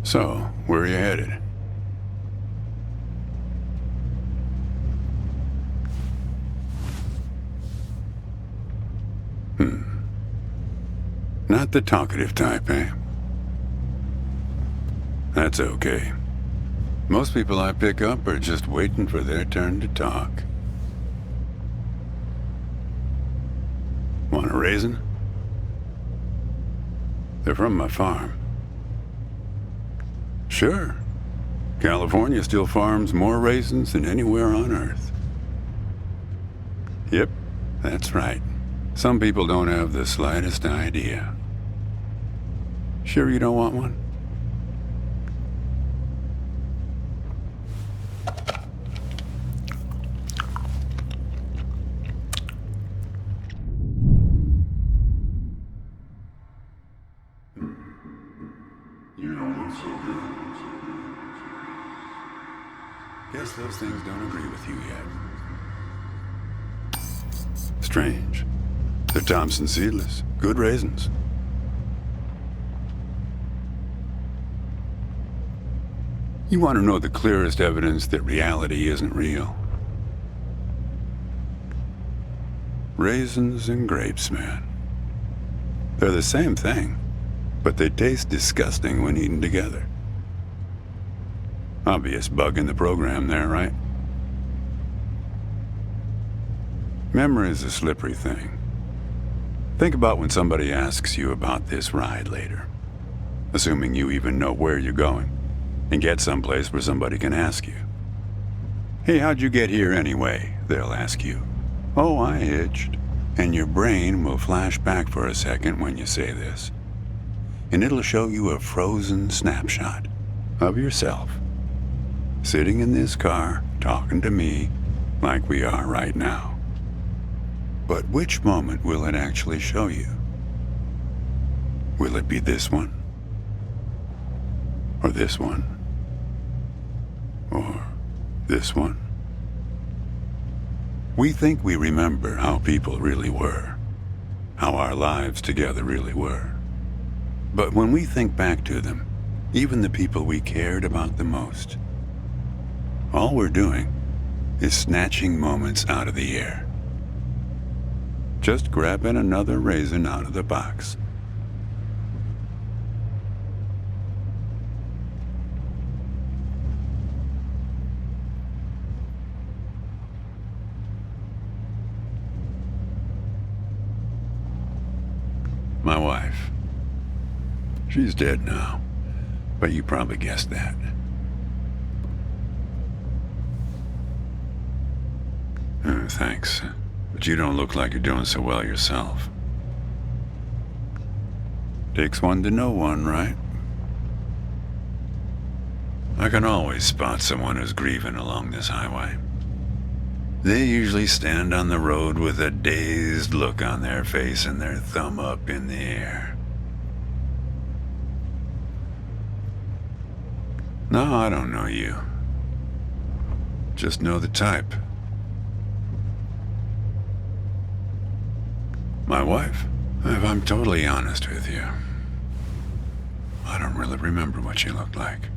So, where are you headed? Not the talkative type, eh? That's okay. Most people I pick up are just waiting for their turn to talk. Want a raisin? They're from my farm. Sure. California still farms more raisins than anywhere on Earth. Yep, that's right. Some people don't have the slightest idea. Sure you don't want one? You don't look so good. Guess those things don't agree with you yet. Strange. They're Thompson seedless. Good raisins. You want to know the clearest evidence that reality isn't real? Raisins and grapes, man. They're the same thing, but they taste disgusting when eaten together. Obvious bug in the program there, right? Memory is a slippery thing. Think about when somebody asks you about this ride later, assuming you even know where you're going, and get someplace where somebody can ask you. Hey, how'd you get here anyway? They'll ask you. Oh, I hitched. And your brain will flash back for a second when you say this. And it'll show you a frozen snapshot of yourself, sitting in this car, talking to me like we are right now. But which moment will it actually show you? Will it be this one? Or this one? Or this one? We think we remember how people really were, how our lives together really were. But when we think back to them, even the people we cared about the most, all we're doing is snatching moments out of the air. Just grabbing another raisin out of the box. My wife. She's dead now, but you probably guessed that. Thanks, but you don't look like you're doing so well yourself. Takes one to know one, right? I can always spot someone who's grieving along this highway. They usually stand on the road with a dazed look on their face and their thumb up in the air. No, I don't know you. Just know the type. My wife, if I'm totally honest with you, I don't really remember what she looked like.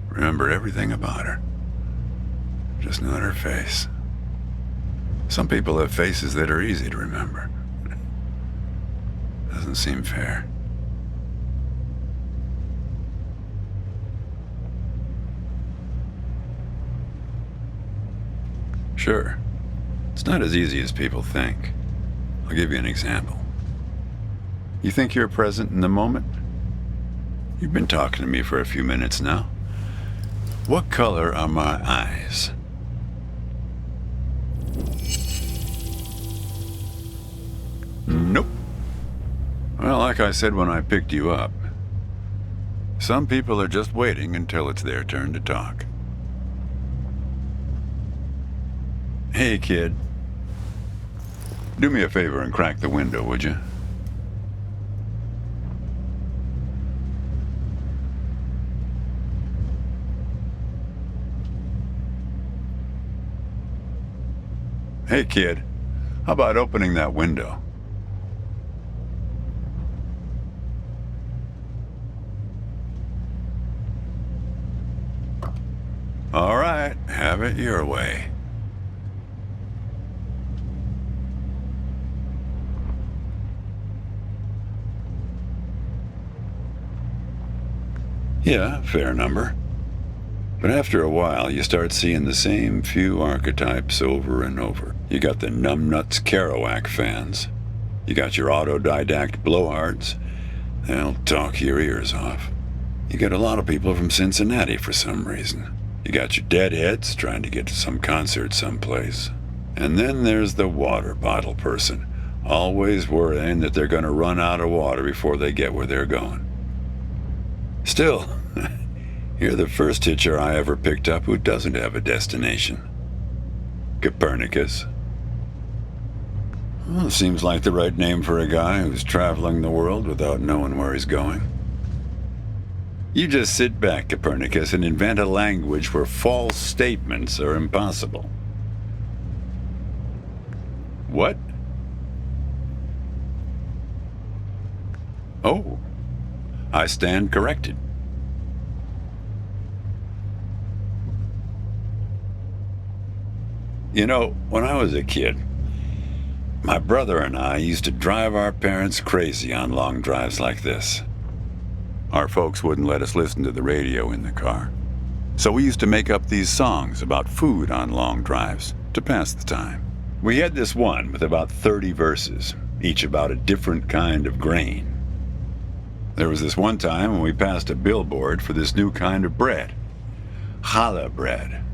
Remember everything about her. Just not her face. Some people have faces that are easy to remember. Doesn't seem fair. Sure. It's not as easy as people think. I'll give you an example. You think you're present in the moment? You've been talking to me for a few minutes now. What color are my eyes? Nope. Well, like I said when I picked you up, some people are just waiting until it's their turn to talk. Hey, kid. Do me a favor and crack the window, would you? Hey, kid, how about opening that window? All right, have it your way. Yeah, fair number. But after a while, you start seeing the same few archetypes over and over. You got the numbnuts Kerouac fans. You got your autodidact blowhards. They'll talk your ears off. You get a lot of people from Cincinnati for some reason. You got your deadheads trying to get to some concert someplace. And then there's the water bottle person, always worrying that they're going to run out of water before they get where they're going. Still, you're the first hitcher I ever picked up who doesn't have a destination. Copernicus. Well, seems like the right name for a guy who's traveling the world without knowing where he's going. You just sit back, Copernicus, and invent a language where false statements are impossible. What? Oh, I stand corrected. You know, when I was a kid, my brother and I used to drive our parents crazy on long drives like this. Our folks wouldn't let us listen to the radio in the car. So we used to make up these songs about food on long drives to pass the time. We had this one with about 30 verses, each about a different kind of grain. There was this one time when we passed a billboard for this new kind of bread, challah bread.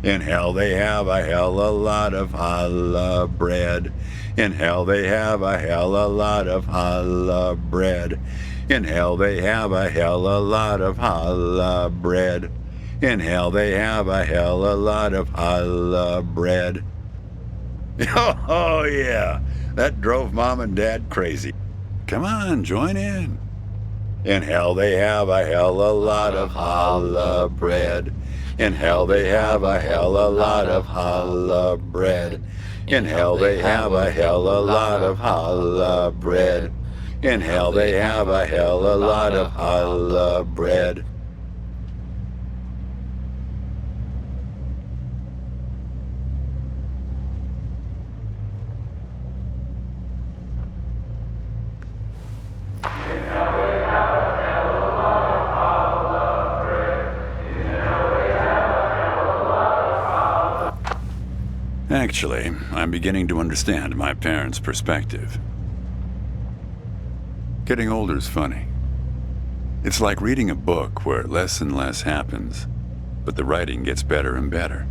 In hell they have a hell a lot of challah bread. In hell they have a hell a lot of challah bread. In hell they have a hell a lot of challah bread. In hell they have a hell a lot of challah bread. Oh yeah, that drove Mom and Dad crazy. Come on, join in. In hell they have a hell a lot of challah bread. In hell they have a hell a lot of challah bread. In hell they have a hell a lot of challah bread. In hell they have a hell a lot of challah bread. Actually, I'm beginning to understand my parents' perspective. Getting older's funny. It's like reading a book where less and less happens, but the writing gets better and better.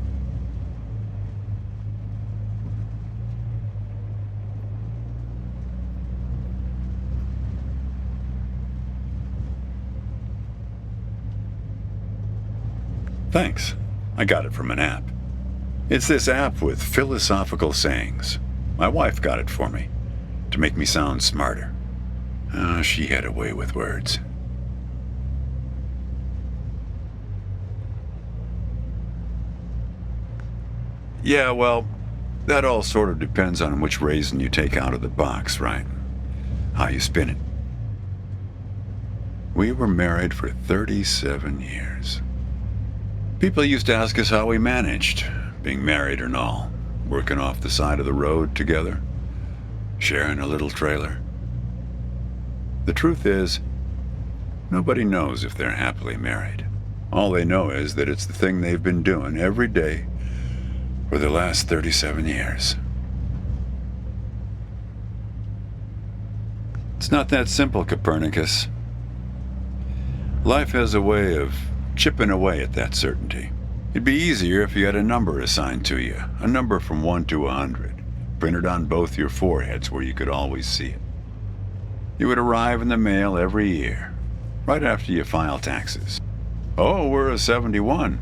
Thanks. I got it from an app. It's this app with philosophical sayings. My wife got it for me, to make me sound smarter. She had a way with words. Yeah, well, that all sort of depends on which raisin you take out of the box, right? How you spin it. We were married for 37 years. People used to ask us how we managed, being married and all, working off the side of the road together, sharing a little trailer. The truth is, nobody knows if they're happily married. All they know is that it's the thing they've been doing every day for the last 37 years. It's not that simple, Copernicus. Life has a way of chipping away at that certainty. It'd be easier if you had a number assigned to you, a number from 1 to 100, printed on both your foreheads where you could always see it. It would arrive in the mail every year, right after you file taxes. Oh, we're a 71.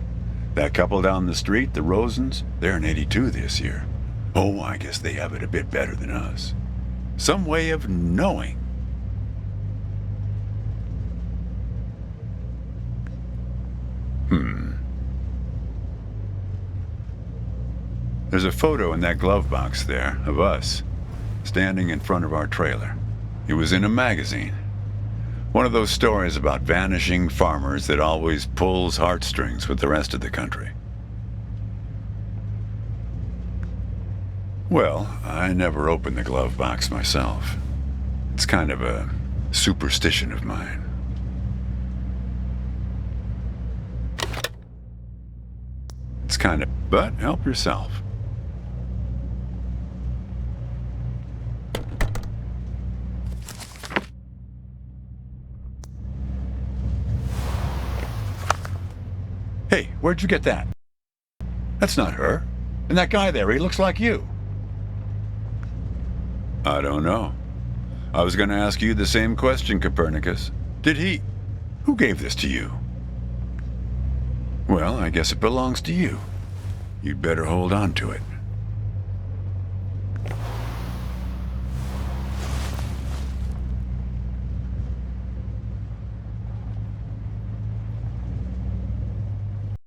That couple down the street, the Rosens, they're an 82 this year. Oh, I guess they have it a bit better than us. Some way of knowing. There's a photo in that glove box there of us, standing in front of our trailer. It was in a magazine. One of those stories about vanishing farmers that always pulls heartstrings with the rest of the country. Well, I never opened the glove box myself. It's kind of a superstition of mine. But help yourself. Hey, where'd you get that? That's not her. And that guy there, he looks like you. I don't know. I was going to ask you the same question, Copernicus. Who gave this to you? Well, I guess it belongs to you. You'd better hold on to it.